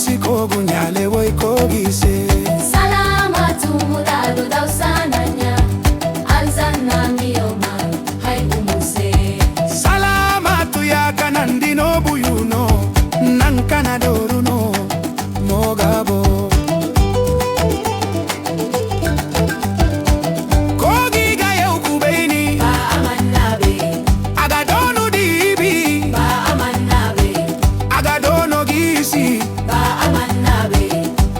si kogu nyale woy kogise. Salamatu mudado daw sananya alzana miyoma hay umuse. Salamatu ya kanandino buyuno nankana doruno mogabo. Kogi ga yau kubaini Ba amannabe, agadono dibi ba amannabe, agadono gisi. ba amannabe.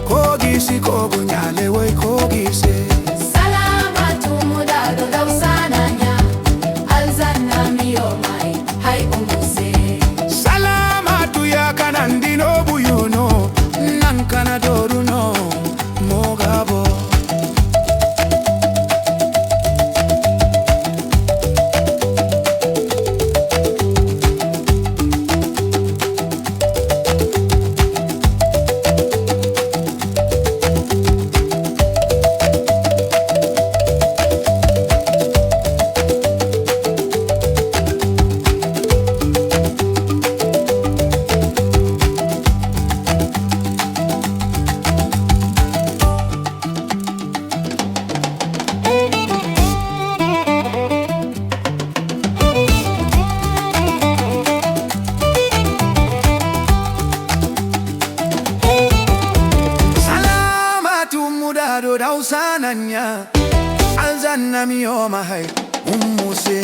Kogi si kogu nyale woy kogise. Salamatu mudado daw sananya alzana miyoma hay umuse. Salamatu ya kanandino buyuno nankana doruno mogabo. Mudado daw sananya alzana miyoma hay umuse.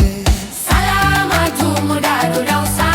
Salamatu mudado daw sananya